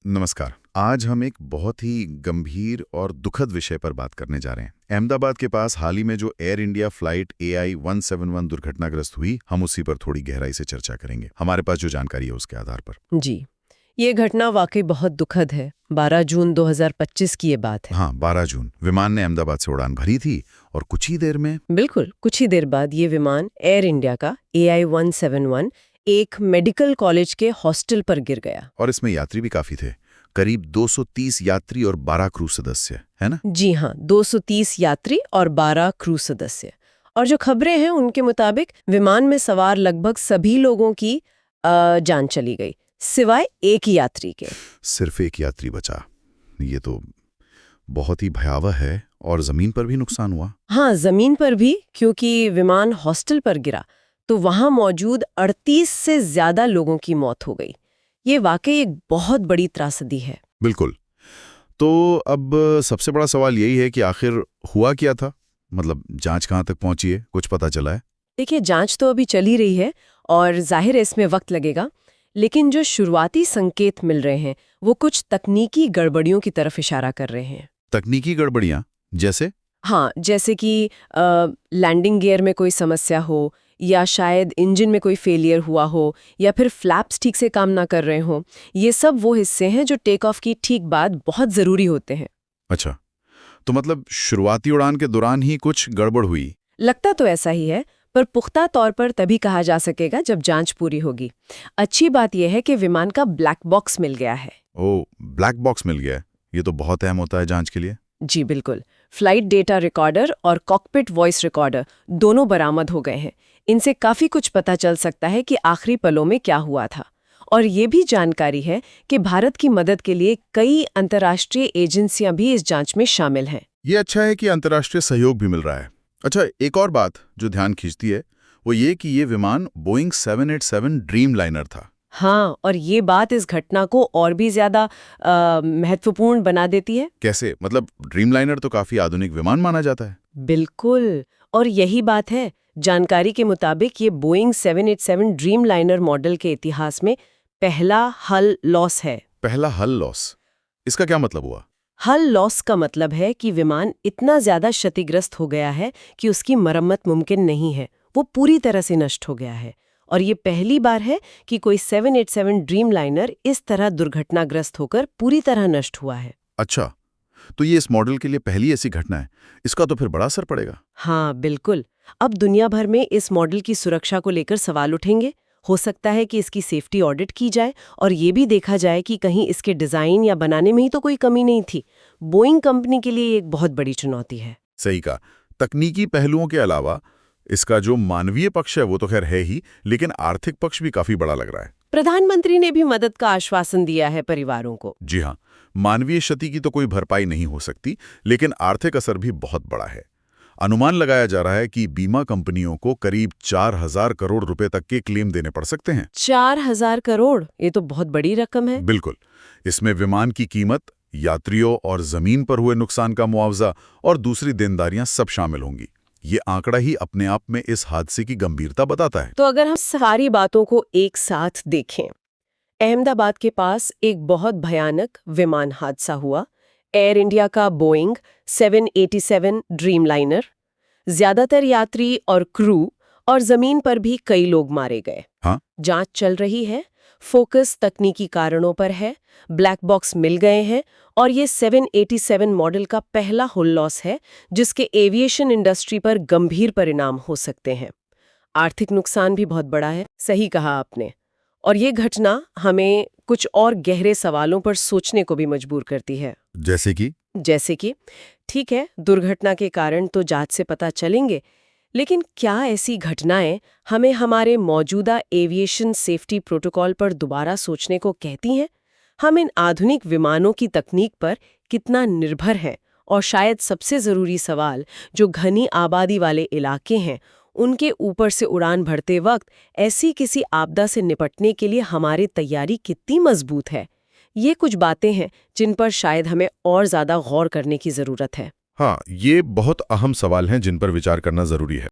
नमस्कार। आज हम एक बहुत ही गंभीर और दुखद विषय पर बात करने जा रहे हैं। अहमदाबाद के पास हाल ही में जो एयर इंडिया फ्लाइट AI 171 दुर्घटनाग्रस्त हुई, हम उसी पर थोड़ी गहराई से चर्चा करेंगे। हमारे पास जो जानकारी है उसके आधार पर। जी, ये घटना वाकई बहुत दुखद है। 12 जून 2025 की ये बात है। हाँ, 12 जून विमान ने अहमदाबाद से उड़ान भरी थी और कुछ ही देर में बिल्कुल, कुछ ही देर बाद ये विमान एयर इंडिया का AI 171 एक मेडिकल कॉलेज के हॉस्टल पर गिर गया। और इसमें यात्री भी काफी थे, करीब 230 यात्री और 12 क्रू सदस्य, है ना? जी हाँ, 230 यात्री और 12 क्रू सदस्य। और जो खबरें हैं उनके मुताबिक विमान में सवार लगभग सभी लोगों की जान चली गई, सिवाय एक यात्री के। सिर्फ एक यात्री बचा। ये तो बहुत ही भयावह है। और जमीन पर भी नुकसान हुआ। हाँ, जमीन पर भी, क्योंकि विमान हॉस्टल पर गिरा तो वहां मौजूद 38 से ज्यादा लोगों की मौत हो गई। ये वाकई एक बहुत बड़ी त्रासदी है। बिल्कुल। तो अब सबसे बड़ा सवाल यही है कि आखिर हुआ क्या था? मतलब जांच कहाँ तक पहुंची है, कुछ पता चला है? देखिए, जांच तो अभी चल ही रही है और जाहिर है इसमें वक्त लगेगा, लेकिन जो शुरुआती संकेत मिल रहे हैं वो कुछ तकनीकी गड़बड़ियों की तरफ इशारा कर रहे हैं। तकनीकी गड़बड़ियां जैसे? हाँ, जैसे कि लैंडिंग गियर में कोई समस्या हो, या शायद इंजन में कोई फेलियर हुआ हो, या फिर फ्लैप्स ठीक से काम ना कर रहे हो। ये सब वो हिस्से हैं जो टेक ऑफ की ठीक बाद बहुत ज़रूरी होते हैं। अच्छा, तो मतलब शुरुआती उड़ान के दौरान ही कुछ गड़बड़ हुई? लगता तो ऐसा ही है, पर पुख्ता तौर पर तभी कहा जा सकेगा जब जांच पूरी होगी। अच्छी बात यह है कि विमान का ब्लैक बॉक्स मिल गया है। ओह, ब्लैक बॉक्स मिल गया है। ये तो बहुत अहम होता है जांच के लिए। जी बिल्कुल। फ्लाइट डेटा रिकॉर्डर और कॉकपिट वॉइस रिकॉर्डर दोनों बरामद हो गए हैं। इनसे काफ़ी कुछ पता चल सकता है कि आखिरी पलों में क्या हुआ था। और ये भी जानकारी है कि भारत की मदद के लिए कई अंतर्राष्ट्रीय एजेंसियां भी इस जांच में शामिल हैं। ये अच्छा है कि अंतर्राष्ट्रीय सहयोग भी मिल रहा है। अच्छा, एक और बात जो ध्यान खींचती है वो ये कि ये विमान बोइंग 787 ड्रीम लाइनर था। हाँ, और ये बात इस घटना को और भी ज्यादा महत्वपूर्ण बना देती है। कैसे? मतलब ड्रीम लाइनर तो काफी आधुनिक विमान माना जाता है। बिल्कुल, और यही बात है। जानकारी के मुताबिक ये बोइंग 787 ड्रीम लाइनर मॉडल के इतिहास में पहला हल लॉस है। पहला हल लॉस? इसका क्या मतलब हुआ? हल लॉस का मतलब है कि विमान इतना ज्यादा क्षतिग्रस्त हो गया है कि उसकी मरम्मत मुमकिन नहीं है। वो पूरी तरह से नष्ट हो गया है। और ये पहली बार है कि कोई 787 ड्रीम लाइनर इस तरह दुर्घटनाग्रस्त होकर पूरी तरह नष्ट हुआ है। अच्छा, तो ये इस मॉडल के लिए पहली ऐसी घटना है। इसका तो फिर बड़ा असर पड़ेगा। हाँ बिल्कुल। अब दुनिया भर में इस मॉडल की सुरक्षा को लेकर सवाल उठेंगे। हो सकता है कि इसकी सेफ्टी ऑडिट की जाए और ये भी देखा जाए कि कहीं इसके डिजाइन या बनाने में ही तो कोई कमी नहीं थी। बोइंग कंपनी के लिए एक बहुत बड़ी चुनौती है। सही कहा। तकनीकी पहलुओं के अलावा इसका जो मानवीय पक्ष है वो तो खैर है ही, लेकिन आर्थिक पक्ष भी काफी बड़ा लग रहा है। प्रधानमंत्री ने भी मदद का आश्वासन दिया है परिवारों को। जी हाँ, मानवीय क्षति की तो कोई भरपाई नहीं हो सकती, लेकिन आर्थिक असर भी बहुत बड़ा है। अनुमान लगाया जा रहा है कि बीमा कंपनियों को करीब 4,000 करोड़ रुपए तक के क्लेम देने पड़ सकते हैं। 4,000 करोड़, ये तो बहुत बड़ी रकम है। बिल्कुल। इसमें विमान की कीमत, यात्रियों और जमीन पर हुए नुकसान का मुआवजा और दूसरी देनदारियां सब शामिल होंगी। ये आंकड़ा ही अपने आप में इस हादसे की गंभीरता बताता है। तो अगर हम सारी बातों को एक साथ देखें, अहमदाबाद के पास एक बहुत भयानक विमान हादसा हुआ, एयर इंडिया का बोइंग 787 ड्रीम लाइनर। ज्यादातर यात्री और क्रू और जमीन पर भी कई लोग मारे गए। हाँ? जांच चल रही है, फोकस तकनीकी कारणों पर है, ब्लैक बॉक्स मिल गए हैं और ये 787 मॉडल का पहला हुल लॉस है जिसके एविएशन इंडस्ट्री पर गंभीर परिणाम हो सकते हैं। आर्थिक नुकसान भी बहुत बड़ा है, सही कहा आपने। और ये घटना हमें कुछ और गहरे सवालों पर सोचने को भी मजबूर करती है। जैसे कि ठीक है, दुर्घटना के कारण तो जांच से पता चलेंगे, लेकिन क्या ऐसी घटनाएं हमें हमारे मौजूदा एविएशन सेफ्टी प्रोटोकॉल पर दोबारा सोचने को कहती हैं? हम इन आधुनिक विमानों की तकनीक पर कितना निर्भर हैं? और शायद सबसे ज़रूरी सवाल, जो घनी आबादी वाले इलाके हैं उनके ऊपर से उड़ान भरते वक्त ऐसी किसी आपदा से निपटने के लिए हमारी तैयारी कितनी मजबूत है? ये कुछ बातें हैं जिन पर शायद हमें और ज़्यादा गौर करने की ज़रूरत है। हाँ, ये बहुत अहम सवाल हैं जिन पर विचार करना जरूरी है।